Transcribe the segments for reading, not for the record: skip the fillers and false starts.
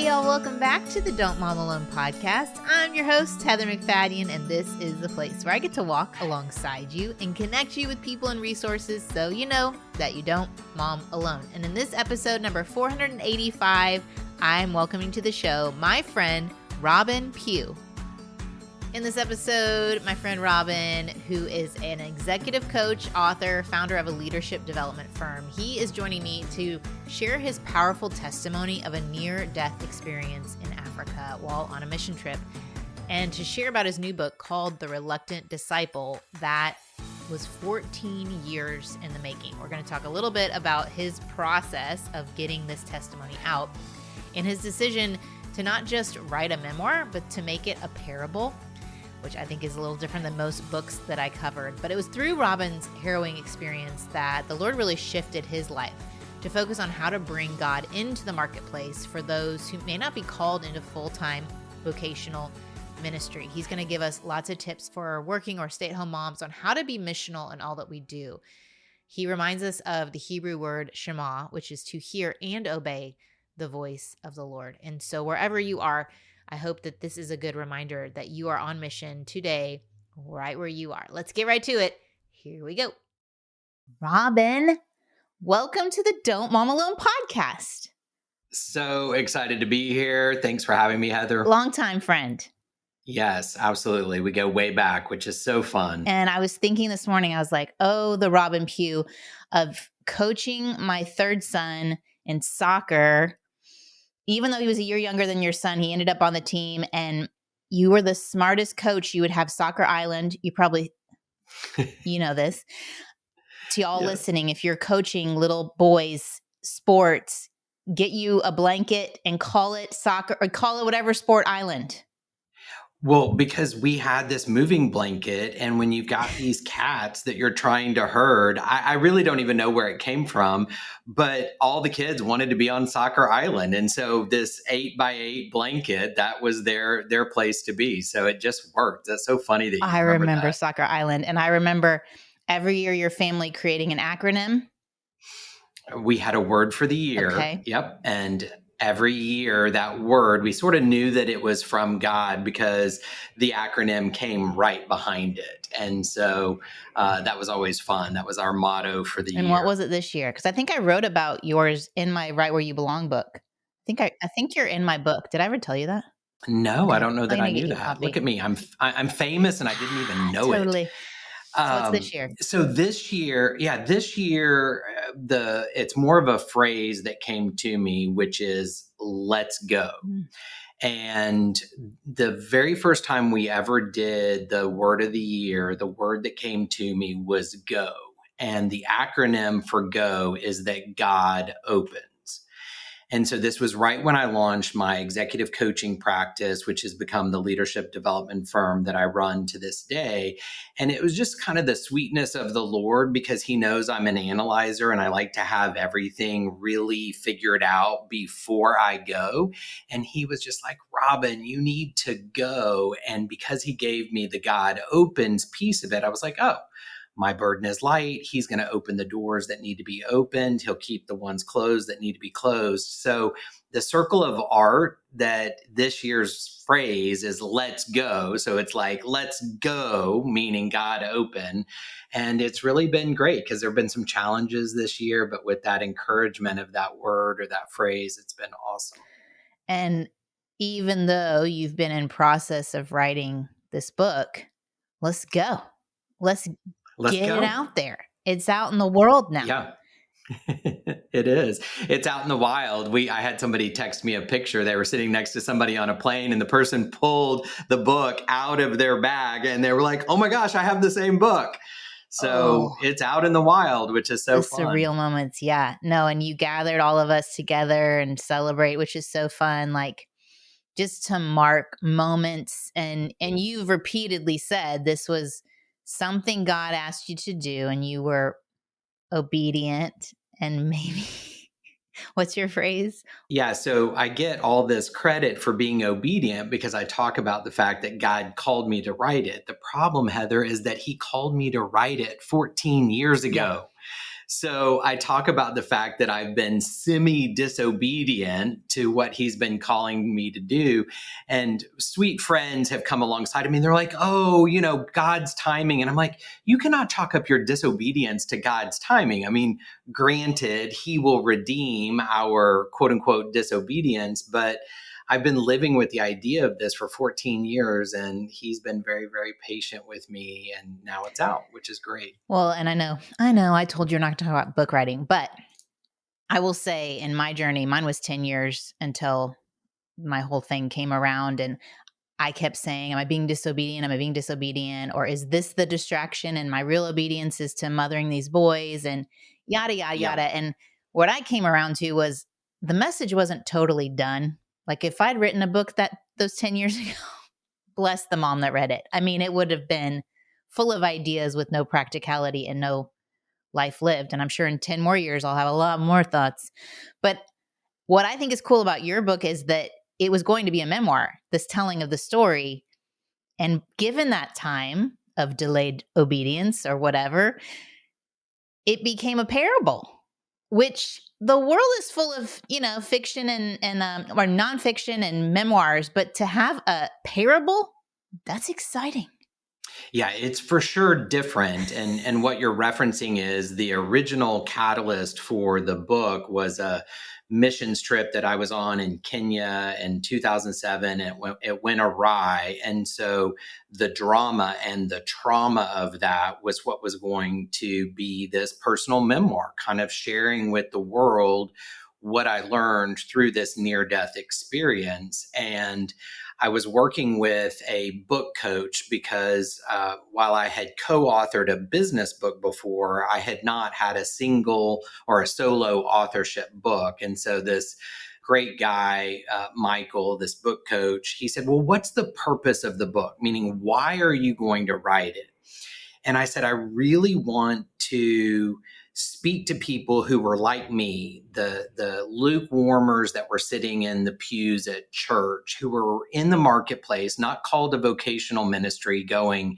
Hey y'all, welcome back to the Don't Mom Alone podcast. I'm your host, Heather McFadden, and this is the place where I get to walk alongside you and connect you with people and resources so you know that you don't mom alone. And in this episode, number 485, I'm welcoming to the show my friend, Robin Pugh. In this episode, my friend Robin, who is an executive coach, author, founder of a leadership development firm, he is joining me to share his powerful testimony of a near-death experience in Africa while on a mission trip, and to share about his new book called The Reluctant Disciple that was 14 years in the making. We're going to talk a little bit about his process of getting this testimony out and his decision to not just write a memoir, but to make it a parable, which I think is a little different than most books that I covered. But it was through Robin's harrowing experience that the Lord really shifted his life to focus on how to bring God into the marketplace for those who may not be called into full-time vocational ministry. He's going to give us lots of tips for working or stay-at-home moms on how to be missional in all that we do. He reminds us of the Hebrew word shama, which is to hear and obey the voice of the Lord. And so wherever you are, I hope that this is a good reminder that you are on mission today, right where you are. Let's get right to it. Here we go. Robin, welcome to the Don't Mom Alone podcast. So excited to be here. Thanks for having me, Heather. Longtime friend. Yes, absolutely. We go way back, which is so fun. And I was thinking this morning, I was like, oh, the Robin Pugh of coaching my third son in soccer. Even though he was a year younger than your son, he ended up on the team, and you were the smartest coach. You would have Soccer Island. You probably, you know this. To y'all listening, if you're coaching little boys sports, get you a blanket and call it soccer or call it whatever sport island. Well, because we had this moving blanket, and when you've got these cats that you're trying to herd, I really don't even know where it came from, but all the kids wanted to be on Soccer Island. And so this 8x8 blanket, that was their place to be. So it just worked. That's so funny that you remember that. Soccer Island. And I remember every year your family creating an acronym. We had a word for the year. Okay. Yep. And every year that word, we sort of knew that it was from God because the acronym came right behind it. And so that was always fun. That was our motto for the year. And what was it this year? Because I think I wrote about yours in my Right Where You Belong book. I think you're in my book. Did I ever tell you that? No, I don't know that I knew that. Look at me. I'm famous and I didn't even know it. Totally. So what's this year? So this year, it's more of a phrase that came to me, which is "let's go." And the very first time we ever did the word of the year, the word that came to me was "go." And the acronym for "go" is that God opens. And so this was right when I launched my executive coaching practice, which has become the leadership development firm that I run to this day. And it was just kind of the sweetness of the Lord, because he knows I'm an analyzer and I like to have everything really figured out before I go. And he was just like, Robin, you need to go. And because he gave me the God opens piece of it, I was like, oh, my burden is light. He's going to open the doors that need to be opened. He'll keep the ones closed that need to be closed. So the circle of art that this year's phrase is "let's go." So it's like, let's go, meaning God open. And it's really been great because there have been some challenges this year, but with that encouragement of that word or that phrase, it's been awesome. And even though you've been in process of writing this book, let's go. Let's get it out there. It's out in the world now. Yeah. It is. It's out in the wild. I had somebody text me a picture. They were sitting next to somebody on a plane and the person pulled the book out of their bag and they were like, oh my gosh, I have the same book. So It's out in the wild, which is so fun. Surreal moments. Yeah. No, and you gathered all of us together and celebrate, which is so fun. Like just to mark moments. And you've repeatedly said this was something God asked you to do and you were obedient and maybe, what's your phrase? Yeah. So I get all this credit for being obedient because I talk about the fact that God called me to write it. The problem, Heather, is that he called me to write it 14 years ago. So I talk about the fact that I've been semi-disobedient to what he's been calling me to do. And sweet friends have come alongside of me. And they're like, oh, God's timing. And I'm like, you cannot chalk up your disobedience to God's timing. I mean, granted, he will redeem our quote unquote disobedience, but I've been living with the idea of this for 14 years, and he's been very, very patient with me. And now it's out, which is great. Well, and I told you you're not going to talk about book writing, but I will say in my journey, mine was 10 years until my whole thing came around. And I kept saying, am I being disobedient? Am I being disobedient? Or is this the distraction? And my real obedience is to mothering these boys and yada, yada, Yeah. yada. And what I came around to was the message wasn't totally done. Like if I'd written a book those 10 years ago, bless the mom that read it. I mean, it would have been full of ideas with no practicality and no life lived. And I'm sure in 10 more years, I'll have a lot more thoughts. But what I think is cool about your book is that it was going to be a memoir, this telling of the story. And given that time of delayed obedience or whatever, it became a parable, which the world is full of, fiction and or nonfiction and memoirs. But to have a parable, that's exciting. Yeah, it's for sure different. And what you're referencing is the original catalyst for the book was a missions trip that I was on in Kenya in 2007. It went awry. And so the drama and the trauma of that was what was going to be this personal memoir, kind of sharing with the world what I learned through this near-death experience. And I was working with a book coach because while I had co-authored a business book before, I had not had a single or a solo authorship book. And so this great guy, Michael, this book coach, he said, well, what's the purpose of the book? Meaning, why are you going to write it? And I said, I really want to speak to people who were like me, the lukewarmers that were sitting in the pews at church, who were in the marketplace, not called to vocational ministry, going,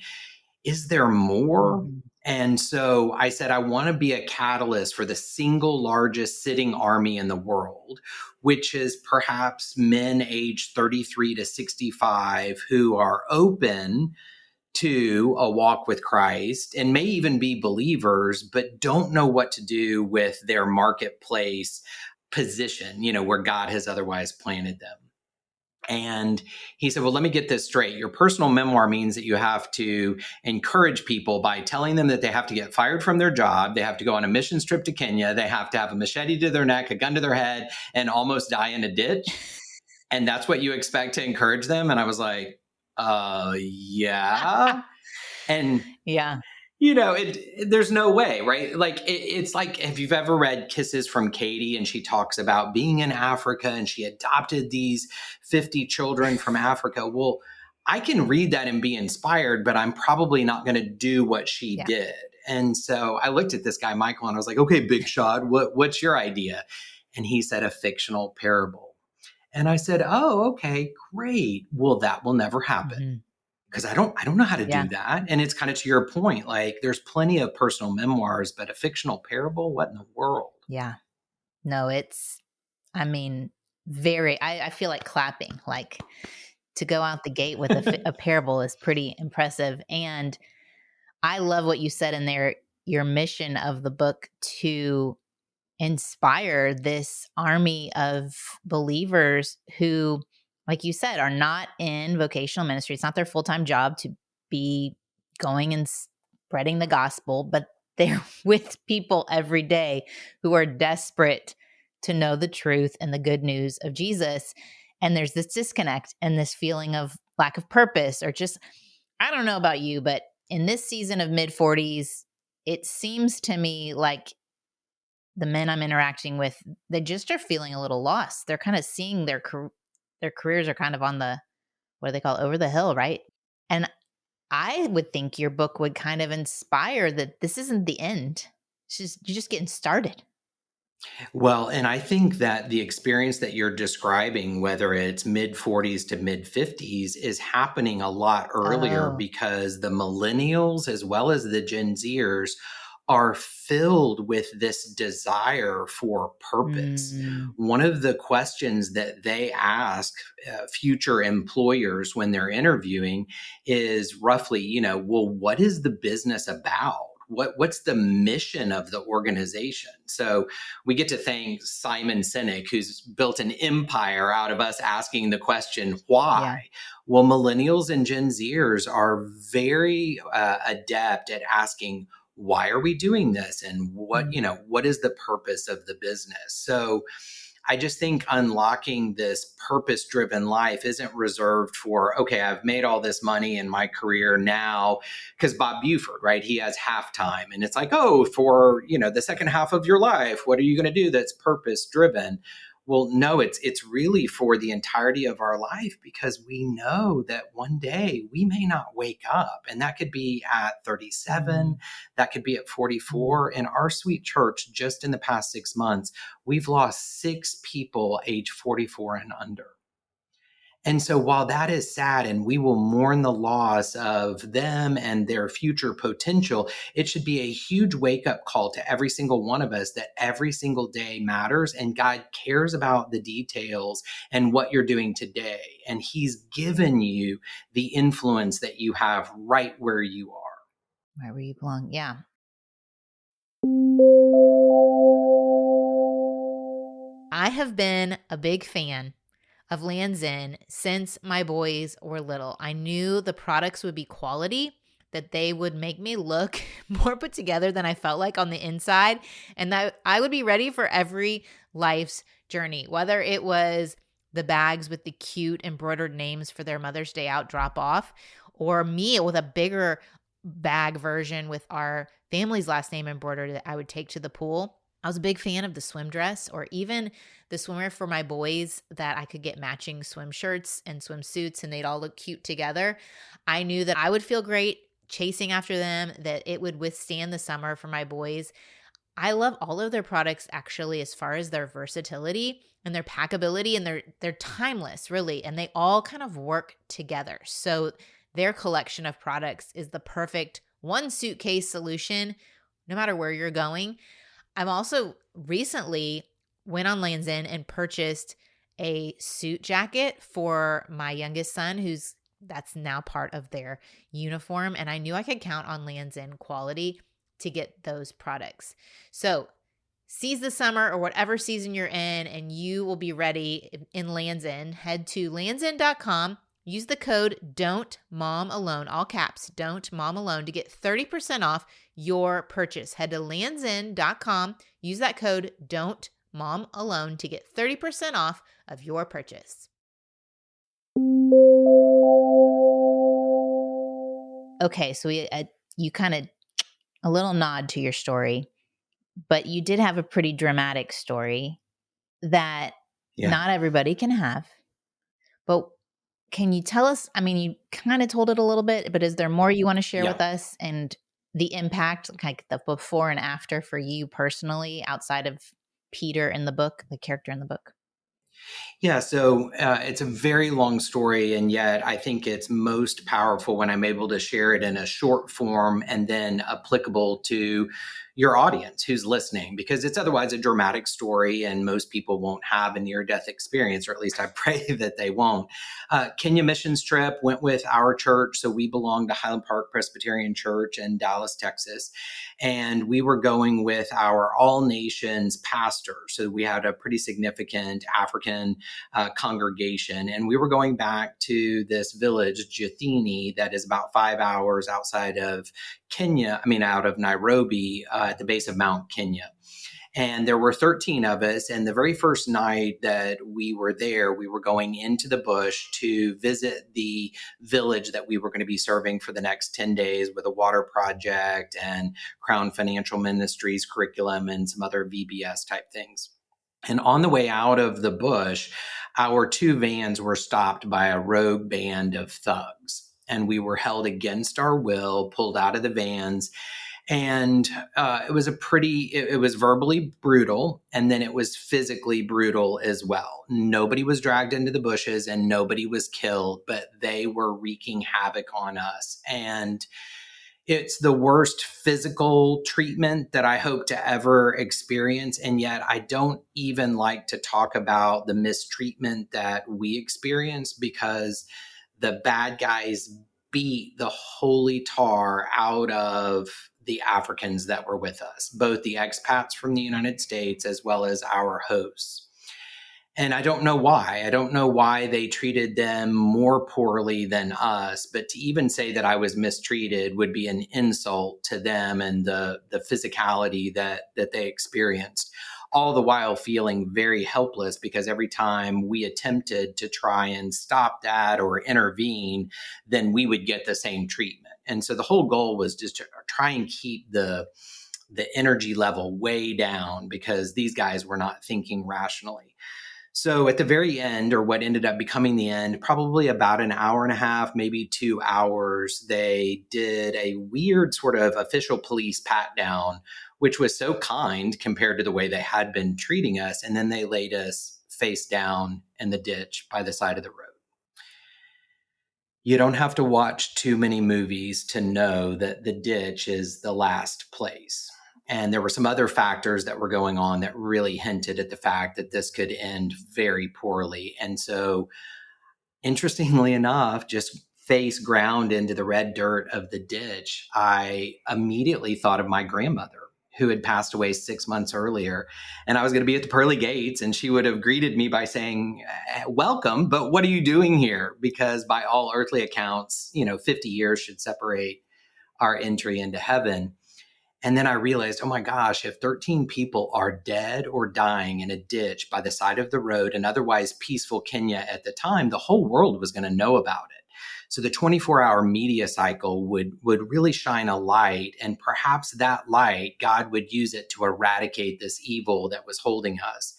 is there more? Mm-hmm. And so I said, I want to be a catalyst for the single largest sitting army in the world, which is perhaps men aged 33 to 65 who are open to a walk with Christ and may even be believers, but don't know what to do with their marketplace position, where God has otherwise planted them. And he said, well, let me get this straight. Your personal memoir means that you have to encourage people by telling them that they have to get fired from their job. They have to go on a mission trip to Kenya. They have to have a machete to their neck, a gun to their head, and almost die in a ditch. And that's what you expect to encourage them. And I was like, yeah. And yeah, there's no way, right? Like it's like if you've ever read Kisses from Katie, and she talks about being in Africa and she adopted these 50 children from Africa. Well, I can read that and be inspired, but I'm probably not going to do what she did. And so I looked at this guy, Michael, and I was like, okay, big shot, what's your idea? And he said a fictional parable. And I said, oh, okay, great. Well, that will never happen. Because I don't know how to do that. And it's kind of to your point, like there's plenty of personal memoirs, but a fictional parable, what in the world? Yeah. No, I feel like clapping, like to go out the gate with a parable is pretty impressive. And I love what you said in there, your mission of the book to inspire this army of believers who, like you said, are not in vocational ministry. It's not their full-time job to be going and spreading the gospel, but they're with people every day who are desperate to know the truth and the good news of Jesus. And there's this disconnect and this feeling of lack of purpose, or just, I don't know about you, but in this season of mid-40s, it seems to me like the men I'm interacting with, they just are feeling a little lost. They're kind of seeing their careers are kind of on the, what do they call it, over the hill, right? And I would think your book would kind of inspire that this isn't the end. You're just getting started. Well, and I think that the experience that you're describing, whether it's mid 40s to mid 50s, is happening a lot earlier because the millennials as well as the Gen Zers are filled with this desire for purpose. One of the questions that they ask future employers when they're interviewing is roughly, well, what is the business about? What's the mission of the organization? So we get to thank Simon Sinek, who's built an empire out of us asking the question, why? Yeah. Well, millennials and Gen Zers are very adept at asking, why are we doing this? And what is the purpose of the business? So I just think unlocking this purpose driven life isn't reserved for, okay, I've made all this money in my career now. Because Bob Buford, right? He has halftime. And it's like, oh, for, the second half of your life, what are you going to do that's purpose driven? Well, no, it's really for the entirety of our life, because we know that one day we may not wake up, and that could be at 37, that could be at 44. In our sweet church, just in the past 6 months, we've lost 6 people age 44 and under. And so while that is sad and we will mourn the loss of them and their future potential, it should be a huge wake-up call to every single one of us that every single day matters, and God cares about the details and what you're doing today. And He's given you the influence that you have right where you are. Right where you belong. Yeah. I have been a big fan of Lands' End since my boys were little. I knew the products would be quality, that they would make me look more put together than I felt like on the inside, and that I would be ready for every life's journey, whether it was the bags with the cute embroidered names for their Mother's Day out drop off, or me with a bigger bag version with our family's last name embroidered that I would take to the pool. I was a big fan of the swim dress, or even the swimwear for my boys that I could get matching swim shirts and swimsuits and they'd all look cute together. I knew that I would feel great chasing after them, that it would withstand the summer for my boys. I love all of their products actually, as far as their versatility and their packability, and they're timeless really, and they all kind of work together. So their collection of products is the perfect one suitcase solution no matter where you're going. I've also recently went on Lands' End and purchased a suit jacket for my youngest son, that's now part of their uniform. And I knew I could count on Lands' End quality to get those products. So seize the summer or whatever season you're in, and you will be ready in Lands' End. Head to landsend.com. Use the code DON'TMOMALONE, all caps, DON'TMOMALONE, to get 30% off your purchase. Head to landsend.com. Use that code DON'TMOMALONE to get 30% off of your purchase. Okay, so you kind of, a little nod to your story, but you did have a pretty dramatic story that not everybody can have. But can you tell us, you kind of told it a little bit, but is there more you want to share with us, and the impact, like the before and after for you personally, outside of Peter in the book, the character in the book? Yeah, so it's a very long story, and yet I think it's most powerful when I'm able to share it in a short form and then applicable to your audience who's listening, because it's otherwise a dramatic story and most people won't have a near-death experience, or at least I pray that they won't. Kenya missions trip, went with our church. So we belong to Highland Park Presbyterian Church in Dallas, Texas. And we were going with our all nations pastor. So we had a pretty significant African congregation. And we were going back to this village, Jathini, that is about 5 hours outside of out of Nairobi, at the base of Mount Kenya. And there were 13 of us. And the very first night that we were there, we were going into the bush to visit the village that we were going to be serving for the next 10 days with a water project and Crown Financial Ministries curriculum and some other VBS type things. And on the way out of the bush, our 2 vans were stopped by a rogue band of thugs. And we were held against our will, pulled out of the vans. And it was verbally brutal, and then it was physically brutal as well. Nobody was dragged into the bushes and nobody was killed, but they were wreaking havoc on us. And It's the worst physical treatment that I hope to ever experience. And yet I don't even like to talk about the mistreatment that we experienced, because the bad guys beat the holy tar out of the Africans that were with us, both the expats from the United States as well as our hosts. And I don't know why. I don't know why they treated them more poorly than us. But to even say that I was mistreated would be an insult to them and the physicality that they experienced. All the while feeling very helpless, because every time we attempted to try and stop that or intervene, then we would get the same treatment. And so the whole goal was just to try and keep the energy level way down, because these guys were not thinking rationally. So at the very end, or what ended up becoming the end, probably about an hour and a half, maybe 2 hours, they did a weird sort of official police pat down, which was so kind compared to the way they had been treating us. And then they laid us face down in the ditch by the side of the road. You don't have to watch too many movies to know that the ditch is the last place. And there were some other factors that were going on that really hinted at the fact that this could end very poorly. And so, interestingly enough, just face ground into the red dirt of the ditch, I immediately thought of my grandmother, who had passed away 6 months earlier. And I was going to be at the pearly gates, and she would have greeted me by saying, welcome, but what are you doing here? Because by all earthly accounts, 50 years should separate our entry into heaven. And then I realized, oh my gosh, if 13 people are dead or dying in a ditch by the side of the road in otherwise peaceful Kenya at the time, the whole world was going to know about it. So the 24-hour media cycle would really shine a light, and perhaps that light, God would use it to eradicate this evil that was holding us.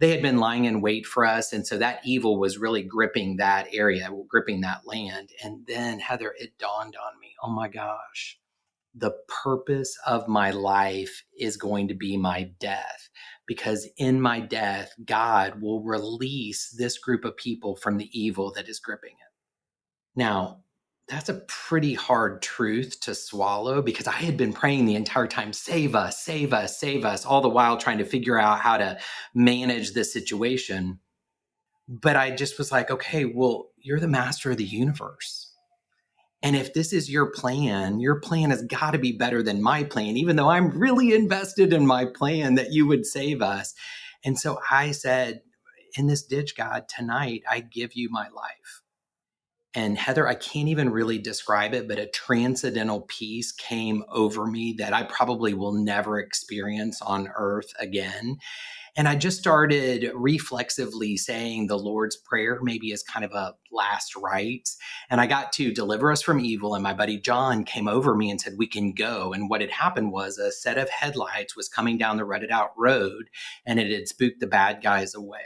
They had been lying in wait for us, and so that evil was really gripping that area, gripping that land. And then, Heather, it dawned on me, oh my gosh, the purpose of my life is going to be my death, because in my death, God will release this group of people from the evil that is gripping it. Now, that's a pretty hard truth to swallow, because I had been praying the entire time, save us, save us, save us, all the while trying to figure out how to manage this situation. But I just was like, okay, well, you're the master of the universe. And if this is your plan has got to be better than my plan, even though I'm really invested in my plan that you would save us. And so I said, in this ditch, God, tonight, I give you my life. And Heather, I can't even really describe it, but a transcendental peace came over me that I probably will never experience on earth again. And I just started reflexively saying the Lord's Prayer, maybe as kind of a last rites. And I got to deliver us from evil. And my buddy John came over me and said, we can go. And what had happened was a set of headlights was coming down the rutted out road, and it had spooked the bad guys away.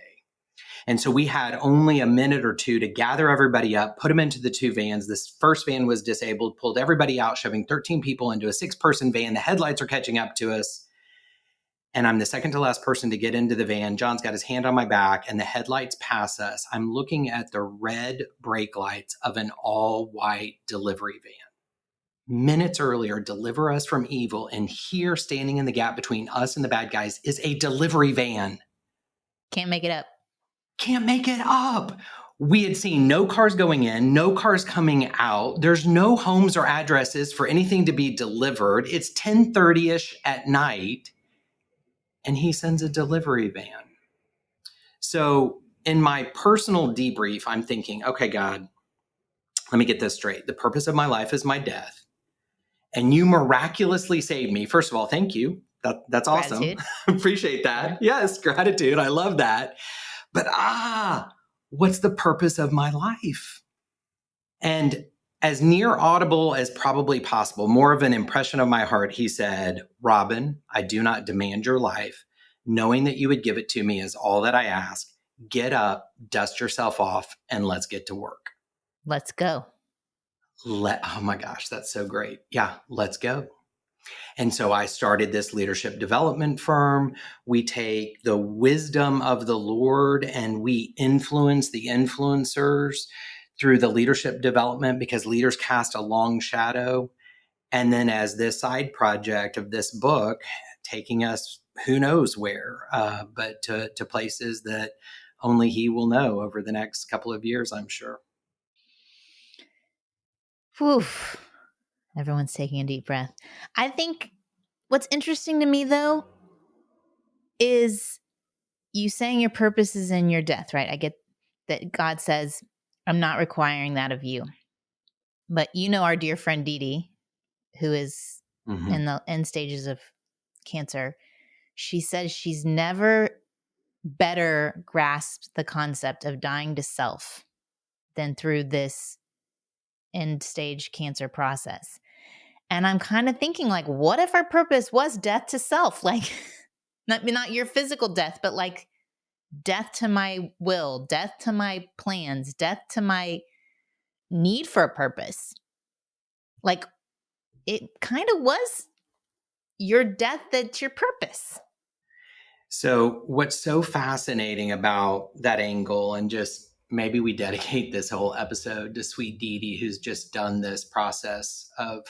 And so we had only a minute or two to gather everybody up, put them into the two vans. This first van was disabled, pulled everybody out, shoving 13 people into a 6-person van. The headlights are catching up to us. And I'm the second to last person to get into the van. John's got his hand on my back, and the headlights pass us. I'm looking at the red brake lights of an all-white delivery van. Minutes earlier, deliver us from evil, and here, standing in the gap between us and the bad guys, is a delivery van. Can't make it up. Can't make it up. We had seen no cars going in, no cars coming out. There's no homes or addresses for anything to be delivered. It's 10:30-ish at night. And he sends a delivery van. So in my personal debrief, I'm thinking, okay, God, let me get this straight. The purpose of my life is my death. And you miraculously saved me. First of all, thank you. That's awesome. Appreciate that. Yes, gratitude. I love that. But what's the purpose of my life? And as near audible as probably possible, more of an impression of my heart, he said, Robin, I do not demand your life. Knowing that you would give it to me is all that I ask. Get up, dust yourself off, and let's get to work. Let's go. Oh my gosh, that's so great. Yeah, let's go. And so I started this leadership development firm. We take the wisdom of the Lord and we influence the influencers through the leadership development, because leaders cast a long shadow. And then as this side project of this book, taking us who knows where, but to places that only he will know over the next couple of years, I'm sure. Whew. Everyone's taking a deep breath. I think what's interesting to me, though, is you saying your purpose is in your death, right? I get that God says, I'm not requiring that of you. But our dear friend Dee Dee, who is Mm-hmm. in the end stages of cancer, she says she's never better grasped the concept of dying to self than through this end stage cancer process. And I'm kind of thinking, like, what if our purpose was death to self? Like, not your physical death, but like death to my will, death to my plans, death to my need for a purpose. Like, it kind of was your death that's your purpose. So what's so fascinating about that angle, and just maybe we dedicate this whole episode to sweet Dee Dee, who's just done this process of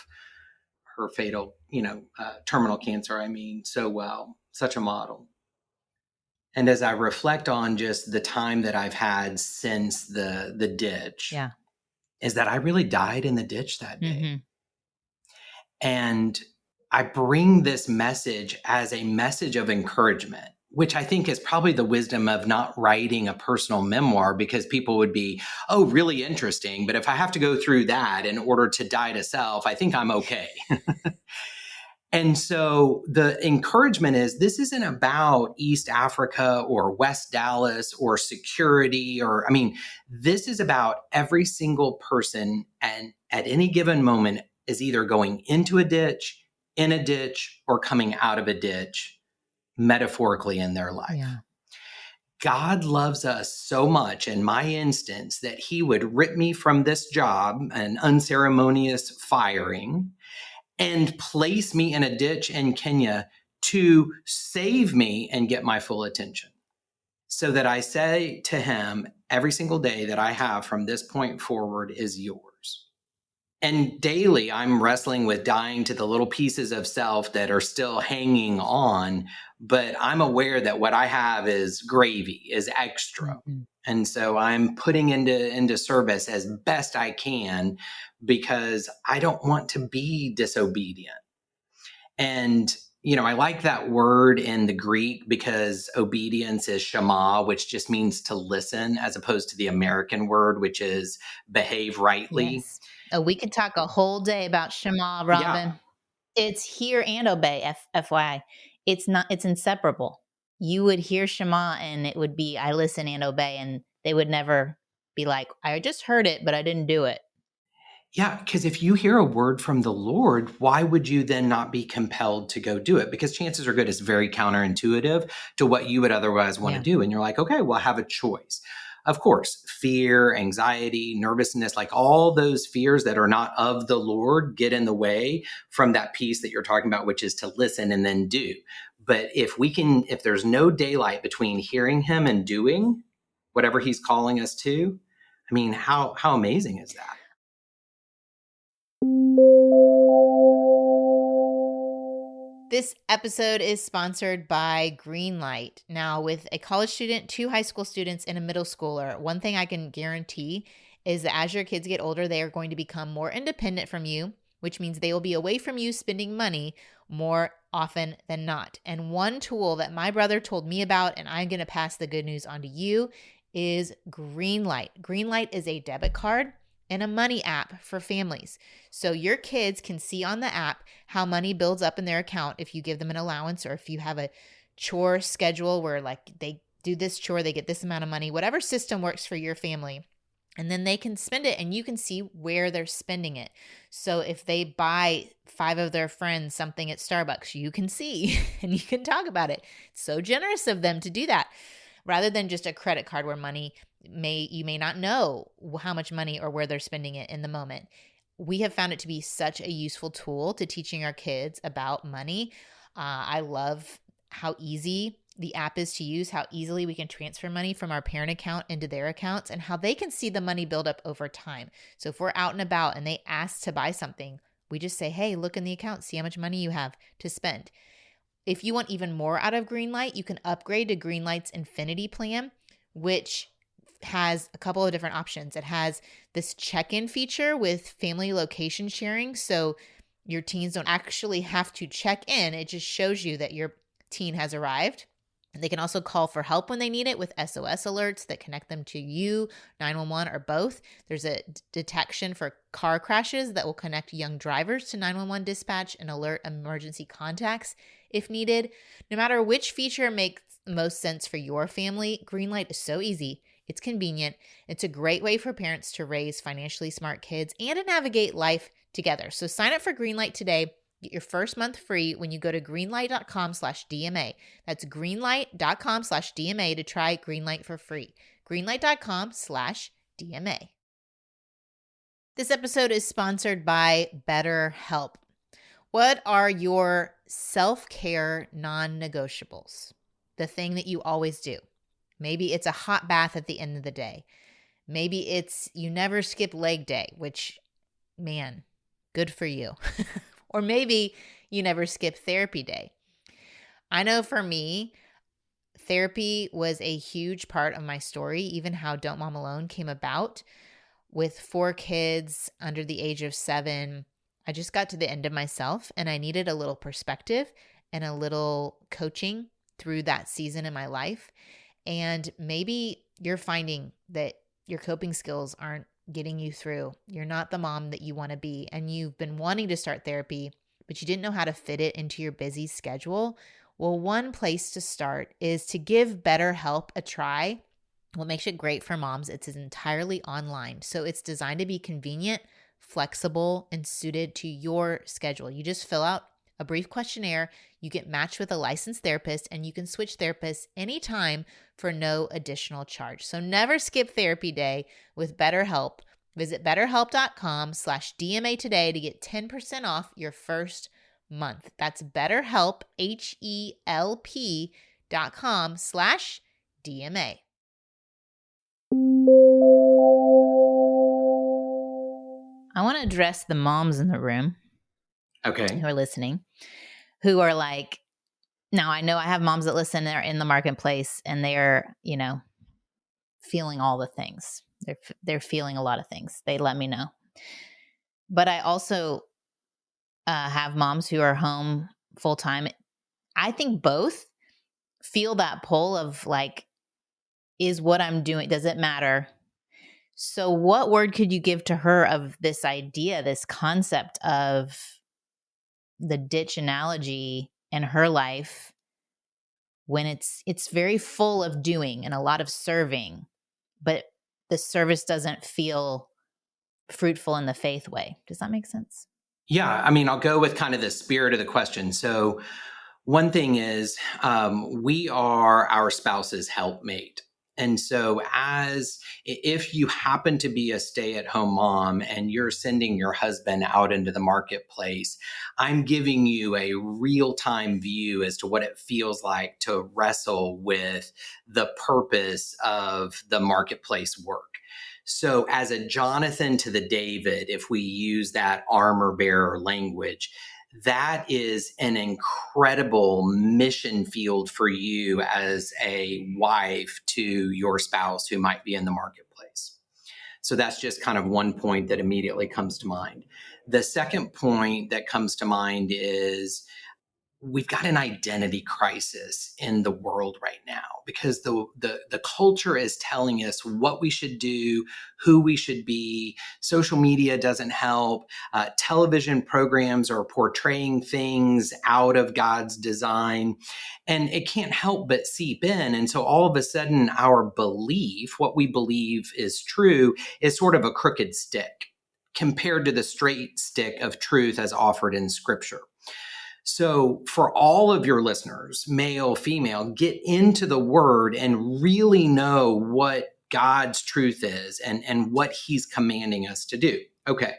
her fatal, terminal cancer, so well, such a model. And as I reflect on just the time that I've had since the ditch, Yeah. is that I really died in the ditch that day. Mm-hmm. And I bring this message as a message of encouragement, which I think is probably the wisdom of not writing a personal memoir, because people would be, oh, really interesting. But if I have to go through that in order to die to self, I think I'm okay. And so the encouragement is, this isn't about East Africa or West Dallas or security, this is about every single person, and at any given moment is either going into a ditch, in a ditch, or coming out of a ditch, metaphorically, in their life. Yeah. God loves us so much, in my instance, that he would rip me from this job, an unceremonious firing, and place me in a ditch in Kenya to save me and get my full attention. So that I say to him, every single day that I have from this point forward is yours. And daily I'm wrestling with dying to the little pieces of self that are still hanging on, but I'm aware that what I have is gravy, is extra. Mm-hmm. And so I'm putting into service as best I can, because I don't want to be disobedient. And, I like that word in the Greek, because obedience is shama, which just means to listen, as opposed to the American word, which is behave rightly. Yes. Oh, we could talk a whole day about Shema, Robin. Yeah. It's hear and obey, FYI. It's inseparable. You would hear Shema and it would be, I listen and obey, and they would never be like, I just heard it, but I didn't do it. Yeah, because if you hear a word from the Lord, why would you then not be compelled to go do it? Because chances are good it's very counterintuitive to what you would otherwise want to do. And you're like, okay, well, I have a choice. Of course, fear, anxiety, nervousness, like all those fears that are not of the Lord get in the way from that piece that you're talking about, which is to listen and then do. But if there's no daylight between hearing him and doing whatever he's calling us to, how amazing is that? This episode is sponsored by Greenlight. Now, with a college student, 2 high school students, and a middle schooler, one thing I can guarantee is that as your kids get older, they are going to become more independent from you, which means they will be away from you spending money more often than not. And one tool that my brother told me about, and I'm going to pass the good news on to you, is Greenlight. Greenlight is a debit card and a money app for families. So your kids can see on the app how money builds up in their account if you give them an allowance, or if you have a chore schedule where like they do this chore, they get this amount of money, whatever system works for your family. And then they can spend it and you can see where they're spending it. So if they buy 5 of their friends something at Starbucks, you can see and you can talk about it. It's so generous of them to do that, rather than just a credit card where you may not know how much money or where they're spending it in the moment. We have found it to be such a useful tool to teaching our kids about money. I love how easy the app is to use, how easily we can transfer money from our parent account into their accounts, and how they can see the money build up over time. So if we're out and about and they ask to buy something, We just say, hey, look in the account, see how much money you have to spend. If you want even more out of Greenlight, you can upgrade to Greenlight's Infinity plan, which has a couple of different options. It has this check-in feature with family location sharing. So your teens don't actually have to check in. It just shows you that your teen has arrived. They can also call for help when they need it with SOS alerts that connect them to you, 911, or both. There's a detection for car crashes that will connect young drivers to 911 dispatch and alert emergency contacts if needed. No matter which feature makes most sense for your family, Greenlight is so easy. It's convenient. It's a great way for parents to raise financially smart kids and to navigate life together. So sign up for Greenlight today. Get your first month free when you go to greenlight.com/DMA. That's greenlight.com/DMA to try Greenlight for free. Greenlight.com/DMA. This episode is sponsored by BetterHelp. What are your self-care non-negotiables? The thing that you always do. Maybe it's a hot bath at the end of the day. Maybe it's you never skip leg day, which, man, good for you. Or maybe you never skip therapy day. I know for me, therapy was a huge part of my story, even how Don't Mom Alone came about. With 4 kids under the age of 7, I just got to the end of myself and I needed a little perspective and a little coaching through that season in my life. And maybe you're finding that your coping skills aren't getting you through. You're not the mom that you want to be, and you've been wanting to start therapy, but you didn't know how to fit it into your busy schedule. Well, one place to start is to give BetterHelp a try. What makes it great for moms, it's entirely online. So it's designed to be convenient, flexible, and suited to your schedule. You just fill out a brief questionnaire, you get matched with a licensed therapist, and you can switch therapists anytime for no additional charge. So never skip therapy day with BetterHelp. Visit betterhelp.com/DMA today to get 10% off your first month. That's BetterHelp, HELP.com/DMA. I want to address the moms in the room. Okay. Who are listening, who are like, now I know I have moms that listen, they're in the marketplace and they're, feeling all the things. They're feeling a lot of things. They let me know. But I also have moms who are home full time. I think both feel that pull of like, is what I'm doing, does it matter? So what word could you give to her of this idea, this concept of the ditch analogy in her life when it's very full of doing and a lot of serving, but the service doesn't feel fruitful in the faith way? Does that make sense? Yeah. I mean, I'll go with kind of the spirit of the question. So one thing is we are our spouse's helpmate. And so if you happen to be a stay-at-home mom and you're sending your husband out into the marketplace, I'm giving you a real-time view as to what it feels like to wrestle with the purpose of the marketplace work. So as a Jonathan to the David, if we use that armor bearer language, that is an incredible mission field for you as a wife to your spouse who might be in the marketplace. So that's just kind of one point that immediately comes to mind. The second point that comes to mind is we've got an identity crisis in the world right now because the culture is telling us what we should do, who we should be. Social media doesn't help. Television programs are portraying things out of God's design, and it can't help but seep in. And so all of a sudden, our belief, what we believe is true, is sort of a crooked stick compared to the straight stick of truth as offered in Scripture. So for all of your listeners, male, female, get into the word and really know what God's truth is and what he's commanding us to do. Okay.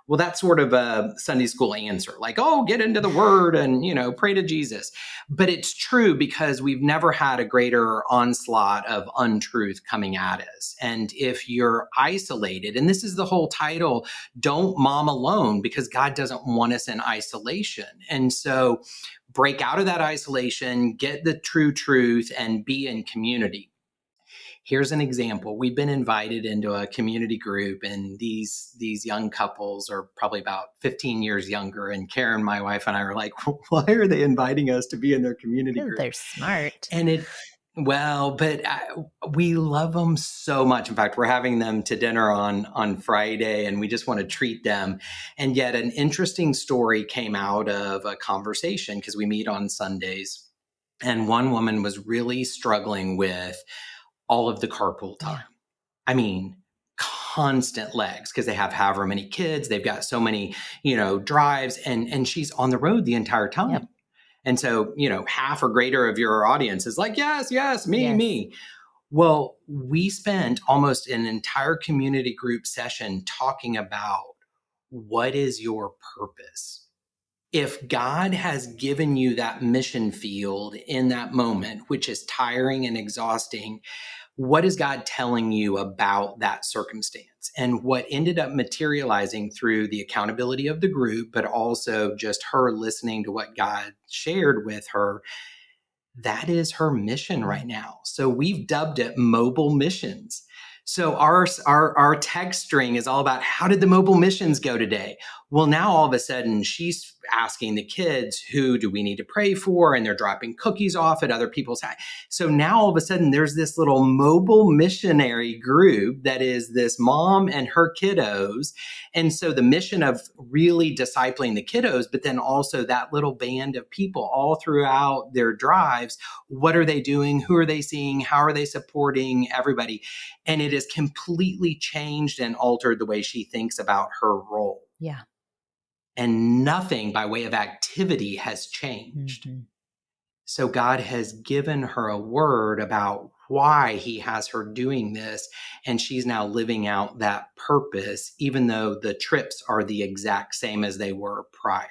Well, that's sort of a Sunday school answer, like, oh, get into the word and, pray to Jesus. But it's true because we've never had a greater onslaught of untruth coming at us. And if you're isolated, and this is the whole title, Don't Mom Alone, because God doesn't want us in isolation. And so break out of that isolation, get the true truth, and be in community. Here's an example. We've been invited into a community group, and these young couples are probably about 15 years younger. And Karen, my wife, and I are like, why are they inviting us to be in their community group? They're smart. And we love them so much. In fact, we're having them to dinner on Friday, and we just want to treat them. And yet an interesting story came out of a conversation, because we meet on Sundays. And one woman was really struggling with all of the carpool time. Yeah. I mean, constant legs, because they have however many kids, they've got so many, drives, and she's on the road the entire time. Yep. And so, half or greater of your audience is like, yes, me, Yes. me. Well, we spent almost an entire community group session talking about, what is your purpose? If God has given you that mission field in that moment, which is tiring and exhausting, what is God telling you about that circumstance? And what ended up materializing through the accountability of the group, but also just her listening to what God shared with her, that is her mission right now. So we've dubbed it mobile missions. So our text string is all about, how did the mobile missions go today? Well, now all of a sudden she's asking the kids, who do we need to pray for? And they're dropping cookies off at other people's house. So now all of a sudden there's this little mobile missionary group that is this mom and her kiddos. And so the mission of really discipling the kiddos, but then also that little band of people all throughout their drives, what are they doing? Who are they seeing? How are they supporting everybody? And it has completely changed and altered the way she thinks about her role. Yeah. And nothing by way of activity has changed. Mm-hmm. So God has given her a word about why he has her doing this. And she's now living out that purpose, even though the trips are the exact same as they were prior.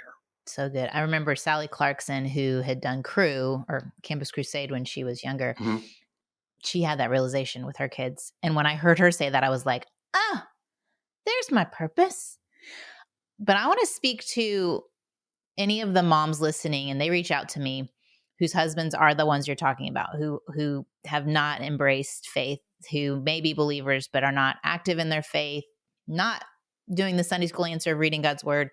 So good. I remember Sally Clarkson, who had done Crew or Campus Crusade when she was younger. Mm-hmm. She had that realization with her kids. And when I heard her say that, I was like, there's my purpose. But I want to speak to any of the moms listening, and they reach out to me, whose husbands are the ones you're talking about, who have not embraced faith, who may be believers but are not active in their faith, not doing the Sunday school answer of reading God's word,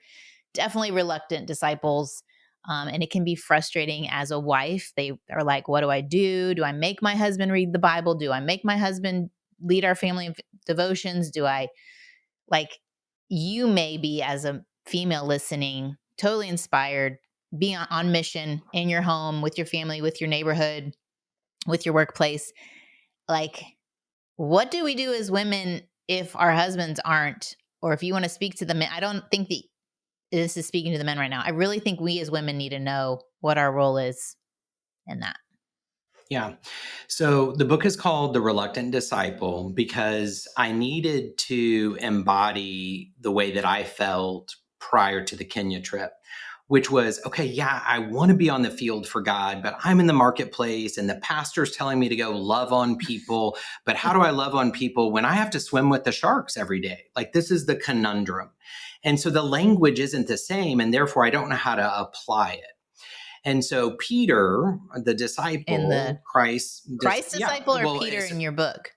definitely reluctant disciples. And it can be frustrating as a wife. They are like, what do I do? Do I make my husband read the Bible? Do I make my husband lead our family devotions? Do I, like, you may be, as a female listening, totally inspired, be on mission in your home, with your family, with your neighborhood, with your workplace. Like, what do we do as women if our husbands aren't? Or if you want to speak to the men, I don't think that this is speaking to the men right now. I really think we as women need to know what our role is in that. Yeah. So the book is called The Reluctant Disciple because I needed to embody the way that I felt prior to the Kenya trip, which was, okay, yeah, I want to be on the field for God, but I'm in the marketplace and the pastor's telling me to go love on people. But how do I love on people when I have to swim with the sharks every day? Like, this is the conundrum. And so the language isn't the same, and therefore I don't know how to apply it. And so Peter, the disciple, Christ disciple, or Peter in your book?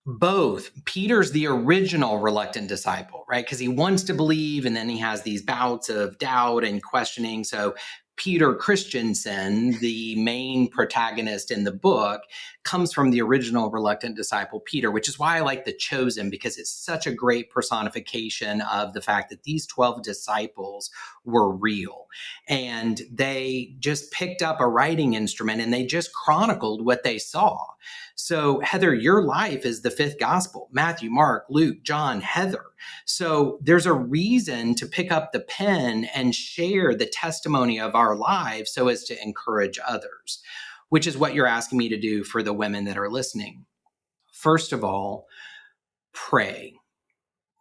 Both. Peter's the original reluctant disciple, right? Because he wants to believe, and then he has these bouts of doubt and questioning. So Peter Christensen, the main protagonist in the book, comes from the original reluctant disciple, Peter, which is why I like The Chosen, because it's such a great personification of the fact that these 12 disciples were real. And they just picked up a writing instrument and they just chronicled what they saw. So, Heather, your life is the fifth gospel: Matthew, Mark, Luke, John, Heather. So there's a reason to pick up the pen and share the testimony of our lives so as to encourage others, which is what you're asking me to do for the women that are listening. First of all, pray.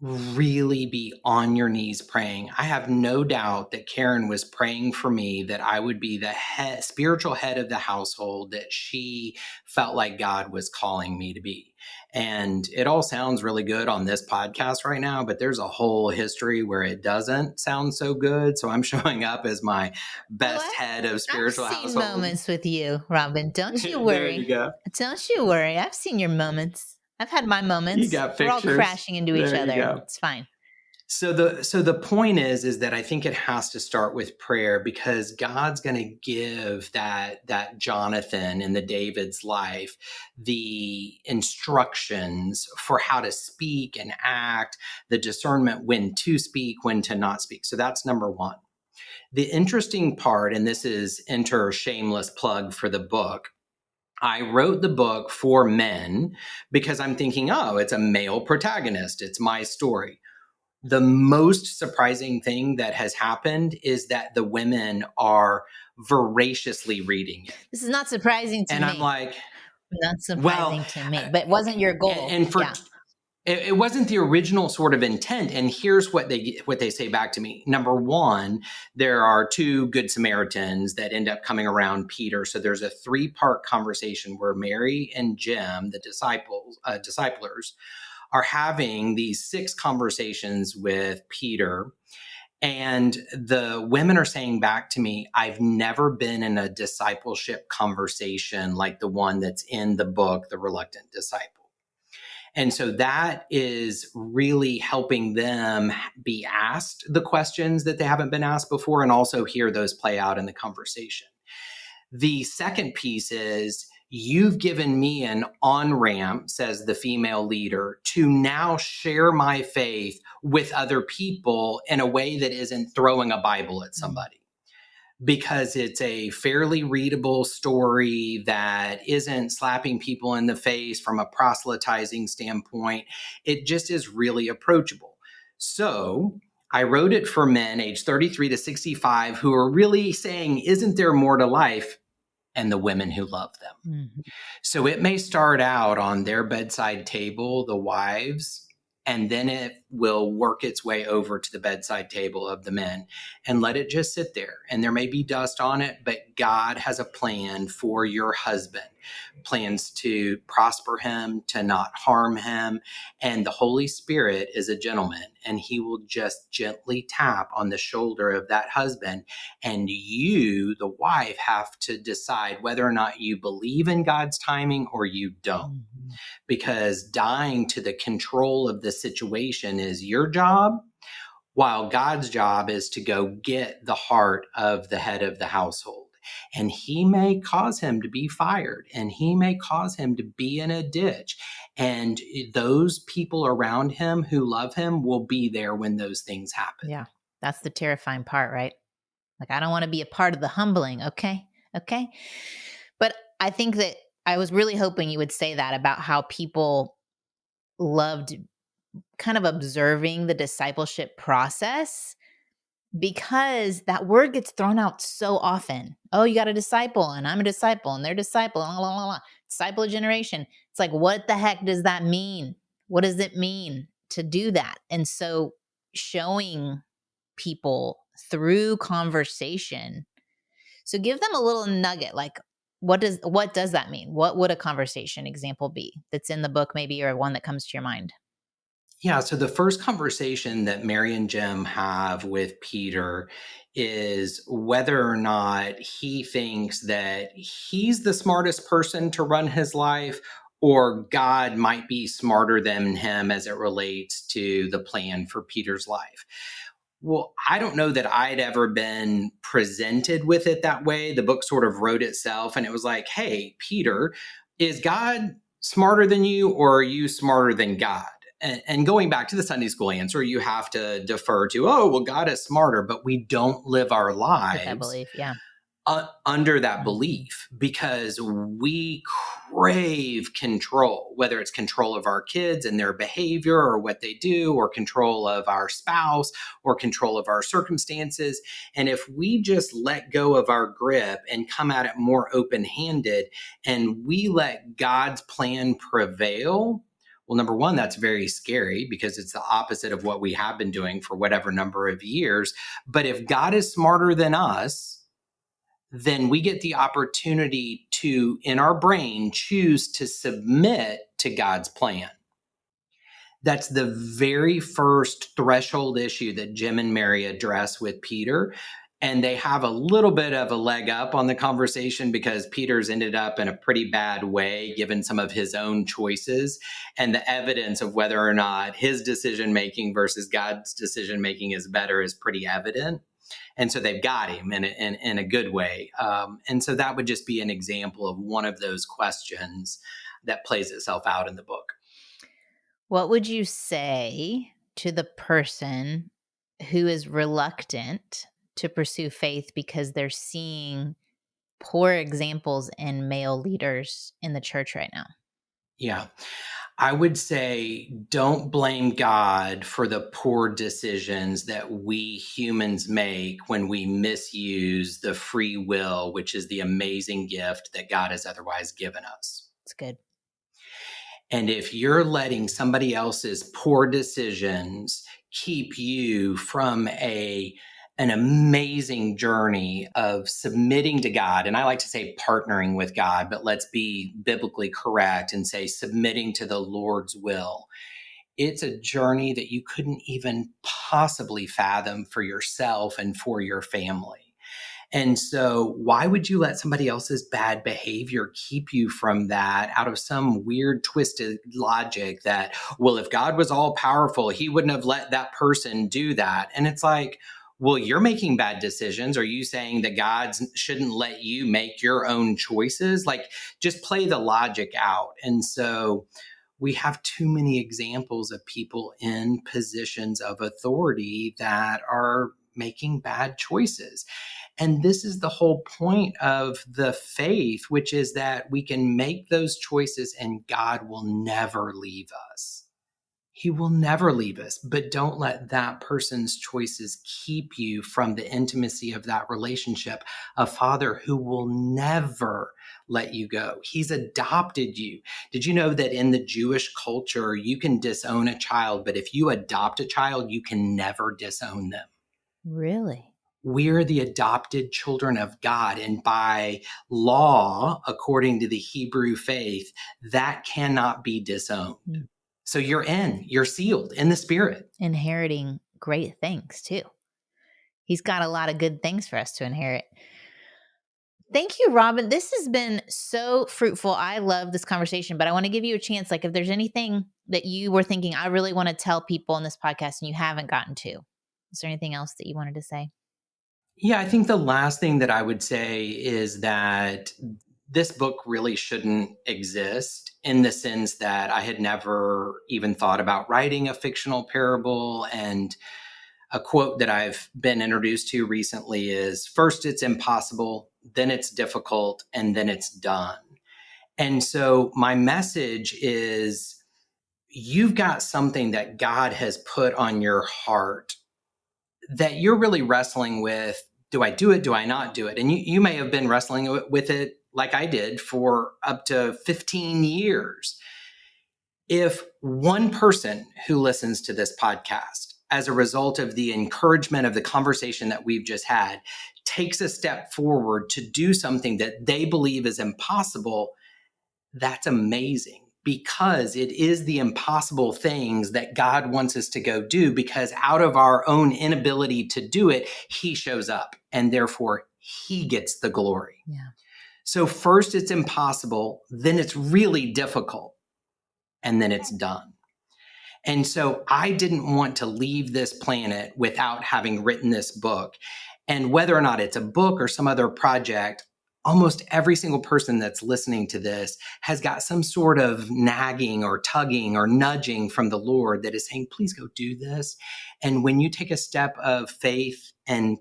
really be on your knees praying. I have no doubt that Karen was praying for me, that I would be the spiritual head of the household, that she felt like God was calling me to be. And it all sounds really good on this podcast right now, but there's a whole history where it doesn't sound so good. So I'm showing up as my best head of spiritual I've seen household. moments with you, Robin. Don't you There worry. you go. Don't you worry. I've seen your moments. I've had my moments. You got We're all pictures. crashing into each There you other. go. It's fine. So the point is that I think it has to start with prayer, because God's going to give that Jonathan in the David's life the instructions for how to speak and act, the discernment when to speak, when to not speak. So that's number one. The interesting part, and this is enter shameless plug for the book, I wrote the book for men because I'm thinking, oh, it's a male protagonist. It's my story. The most surprising thing that has happened is that the women are voraciously reading it. This is not surprising to me. And I'm like, not surprising to me, but it wasn't your goal. And for it wasn't the original sort of intent. And here's what they say back to me. Number one, there are two good Samaritans that end up coming around Peter. So there's a 3-part conversation where Mary and Jim, the disciplers, are having these 6 conversations with Peter. And the women are saying back to me, I've never been in a discipleship conversation like the one that's in the book, The Reluctant Disciple. And so that is really helping them be asked the questions that they haven't been asked before, and also hear those play out in the conversation. The second piece is, you've given me an on-ramp, says the female leader, to now share my faith with other people in a way that isn't throwing a Bible at somebody. Because it's a fairly readable story that isn't slapping people in the face from a proselytizing standpoint. It just is really approachable. So I wrote it for men age 33 to 65 who are really saying, isn't there more to life? And the women who love them. Mm-hmm. So it may start out on their bedside table, the wives, and then it will work its way over to the bedside table of the men, and let it just sit there. And there may be dust on it, but God has a plan for your husband, plans to prosper him, to not harm him. And the Holy Spirit is a gentleman, and he will just gently tap on the shoulder of that husband. And you, the wife, have to decide whether or not you believe in God's timing or you don't. Mm-hmm. Because dying to the control of the situation is your job, while God's job is to go get the heart of the head of the household. And he may cause him to be fired, and he may cause him to be in a ditch. And those people around him who love him will be there when those things happen. Yeah, that's the terrifying part, right? Like, I don't want to be a part of the humbling. Okay. But I think that I was really hoping you would say that about how people loved kind of observing the discipleship process, because that word gets thrown out so often. Oh, you got a disciple, and I'm a disciple, and they're disciple, blah, blah, blah, blah. Disciple generation. It's like, what the heck does that mean? What does it mean to do that? And so showing people through conversation. So give them a little nugget, like, what does that mean? What would a conversation example be that's in the book, maybe, or one that comes to your mind? Yeah, so the first conversation that Mary and Jim have with Peter is whether or not he thinks that he's the smartest person to run his life, or God might be smarter than him as it relates to the plan for Peter's life. Well, I don't know that I'd ever been presented with it that way. The book sort of wrote itself, and it was like, hey, Peter, is God smarter than you, or are you smarter than God? And going back to the Sunday school answer, you have to defer to, oh, well, God is smarter, but we don't live our lives with that belief, yeah. Under that belief, because we crave control, whether it's control of our kids and their behavior or what they do, or control of our spouse, or control of our circumstances. And if we just let go of our grip and come at it more open-handed, and we let God's plan prevail, Well, number one, that's very scary because it's the opposite of what we have been doing for whatever number of years. But if God is smarter than us, then we get the opportunity to, in our brain, choose to submit to God's plan. That's the very first threshold issue that Jim and Mary address with Peter. And they have a little bit of a leg up on the conversation because Peter's ended up in a pretty bad way, given some of his own choices. And the evidence of whether or not his decision making versus God's decision making is better is pretty evident. And so they've got him in a good way. And so that would just be an example of one of those questions that plays itself out in the book. What would you say to the person who is reluctant to pursue faith because they're seeing poor examples in male leaders in the church right now? Yeah. I would say don't blame God for the poor decisions that we humans make when we misuse the free will, which is the amazing gift that God has otherwise given us. It's good. And if you're letting somebody else's poor decisions keep you from an amazing journey of submitting to God, and I like to say partnering with God, but let's be biblically correct and say submitting to the Lord's will. It's a journey that you couldn't even possibly fathom for yourself and for your family. And so, why would you let somebody else's bad behavior keep you from that out of some weird, twisted logic that, well, if God was all powerful, he wouldn't have let that person do that? And it's like, well, you're making bad decisions. Are you saying that God shouldn't let you make your own choices? Like, just play the logic out. And so, we have too many examples of people in positions of authority that are making bad choices. And this is the whole point of the faith, which is that we can make those choices and God will never leave us. He will never leave us, but don't let that person's choices keep you from the intimacy of that relationship. A father who will never let you go. He's adopted you. Did you know that in the Jewish culture, you can disown a child, but if you adopt a child, you can never disown them? Really? We're the adopted children of God. And by law, according to the Hebrew faith, that cannot be disowned. So you're sealed in the Spirit. Inheriting great things too. He's got a lot of good things for us to inherit. Thank you, Robin. This has been so fruitful. I love this conversation, but I want to give you a chance. Like, if there's anything that you were thinking, I really want to tell people in this podcast and you haven't gotten to, is there anything else that you wanted to say? Yeah, I think the last thing that I would say is that this book really shouldn't exist in the sense that I had never even thought about writing a fictional parable. And a quote that I've been introduced to recently is, first it's impossible, then it's difficult, and then it's done. And so my message is, you've got something that God has put on your heart that you're really wrestling with. Do I do it? Do I not do it? And you may have been wrestling with it like I did for up to 15 years. If one person who listens to this podcast, as a result of the encouragement of the conversation that we've just had, takes a step forward to do something that they believe is impossible, that's amazing, because it is the impossible things that God wants us to go do, because out of our own inability to do it, he shows up and therefore he gets the glory. Yeah. So first it's impossible, then it's really difficult, and then it's done. And so I didn't want to leave this planet without having written this book. And whether or not it's a book or some other project, almost every single person that's listening to this has got some sort of nagging or tugging or nudging from the Lord that is saying, please go do this. And when you take a step of faith and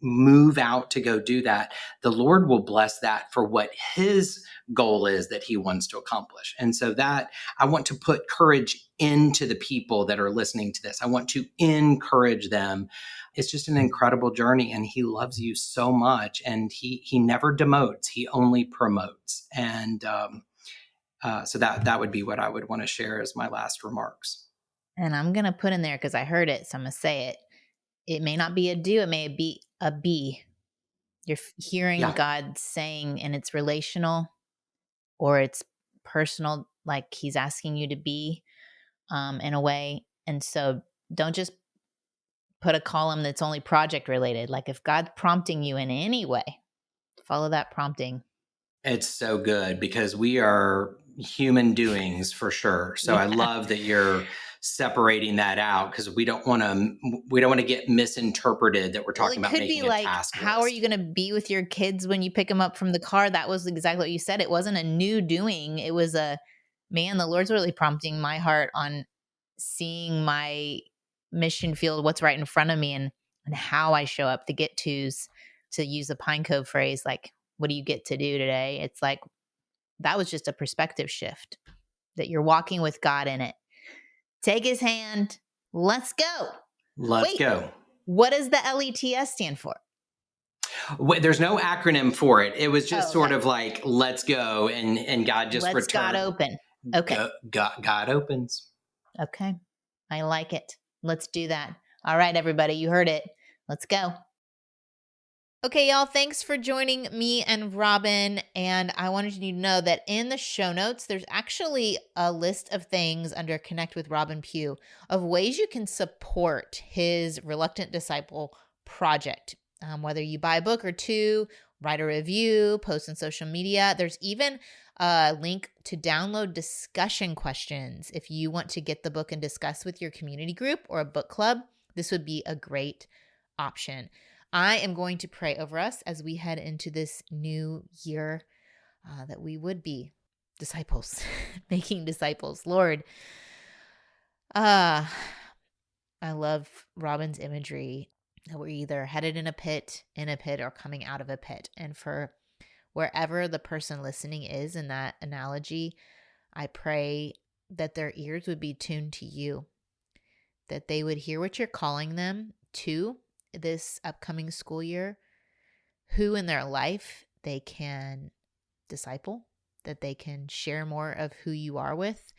move out to go do that, the Lord will bless that for what his goal is that he wants to accomplish. And so that I want to put courage into the people that are listening to this. I want to encourage them. It's just an incredible journey, and he loves you so much, and he never demotes, he only promotes. And So that would be what I would want to share as my last remarks. And I'm going to put in there because I heard it, so I'm going to say it. It may not be a do, it may be a be. You're hearing God saying, and it's relational or it's personal, like he's asking you to be in a way. And so don't just put a column that's only project related. Like if God's prompting you in any way, follow that prompting. It's so good because we are human doings for sure. So I love that you're separating that out because we don't want to get misinterpreted that we're talking about making a task list. How are you going to be with your kids when you pick them up from the car? That was exactly what you said. It wasn't a new doing. It was the Lord's really prompting my heart on seeing my mission field, what's right in front of me, and how I show up, the get tos, to use the Pine Cove phrase, like, what do you get to do today? It's like, that was just a perspective shift, that you're walking with God in it. Take his hand. Let's go. Let's go. What does the LETS stand for? There's no acronym for it. It was just sort of like, let's go. And God just returned. God open. Okay. God opens. Okay. I like it. Let's do that. All right, everybody. You heard it. Let's go. Okay, y'all, thanks for joining me and Robin. And I wanted you to know that in the show notes, there's actually a list of things under Connect with Robin Pugh of ways you can support his Reluctant Disciple project. Whether you buy a book or two, write a review, post on social media. There's even a link to download discussion questions. If you want to get the book and discuss with your community group or a book club, this would be a great option. I am going to pray over us as we head into this new year, that we would be disciples, making disciples. Lord, I love Robin's imagery that we're either headed in a pit, or coming out of a pit. And for wherever the person listening is in that analogy, I pray that their ears would be tuned to you, that they would hear what you're calling them to this upcoming school year, who in their life they can disciple, that they can share more of who you are with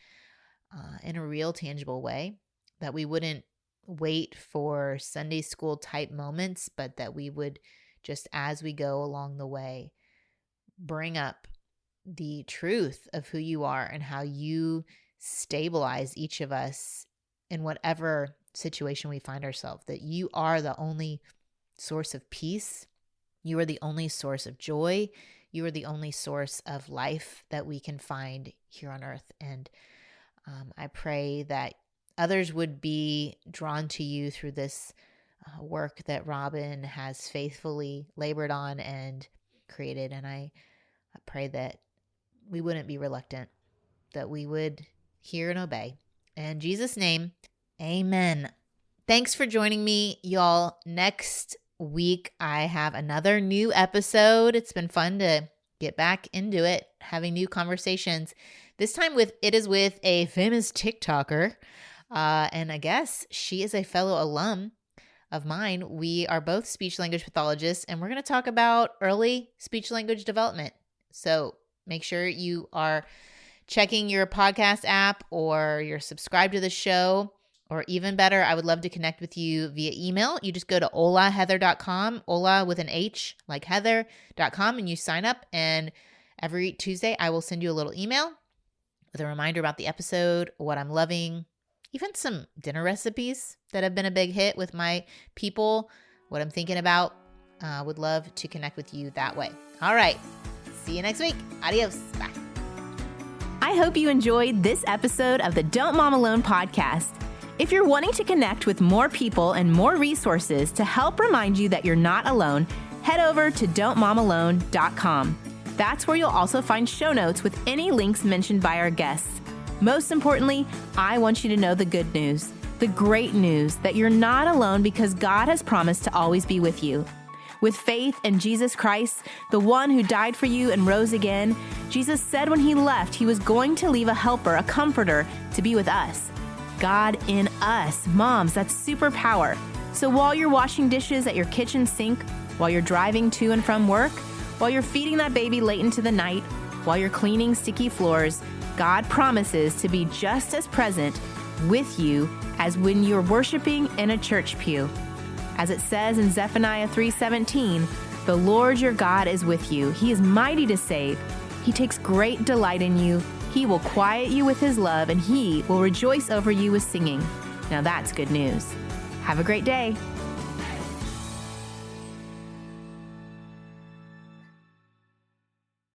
in a real tangible way, that we wouldn't wait for Sunday school type moments, but that we would just, as we go along the way, bring up the truth of who you are and how you stabilize each of us in whatever situation we find ourselves, that you are the only source of peace. You are the only source of joy. You are the only source of life that we can find here on earth. And I pray that others would be drawn to you through this work that Robin has faithfully labored on and created. And I pray that we wouldn't be reluctant, that we would hear and obey. In Jesus' name, amen. Thanks for joining me, y'all. Next week, I have another new episode. It's been fun to get back into it, having new conversations. This time with a famous TikToker. And I guess she is a fellow alum of mine. We are both speech language pathologists, and we're going to talk about early speech language development. So make sure you are checking your podcast app or you're subscribed to the show. Or even better, I would love to connect with you via email. You just go to olaheather.com, Ola with an H, like Heather.com, and you sign up. And every Tuesday, I will send you a little email with a reminder about the episode, what I'm loving, even some dinner recipes that have been a big hit with my people, what I'm thinking about. Would love to connect with you that way. All right. See you next week. Adios. Bye. I hope you enjoyed this episode of the Don't Mom Alone podcast. If you're wanting to connect with more people and more resources to help remind you that you're not alone, head over to don'tmomalone.com. That's where you'll also find show notes with any links mentioned by our guests. Most importantly, I want you to know the good news, the great news that you're not alone because God has promised to always be with you. With faith in Jesus Christ, the one who died for you and rose again, Jesus said when he left, he was going to leave a helper, a comforter, to be with us. God in us. Moms, that's superpower. So while you're washing dishes at your kitchen sink, while you're driving to and from work, while you're feeding that baby late into the night, while you're cleaning sticky floors, God promises to be just as present with you as when you're worshiping in a church pew. As it says in Zephaniah 3:17, the Lord your God is with you. He is mighty to save. He takes great delight in you. He will quiet you with his love, and he will rejoice over you with singing. Now that's good news. Have a great day.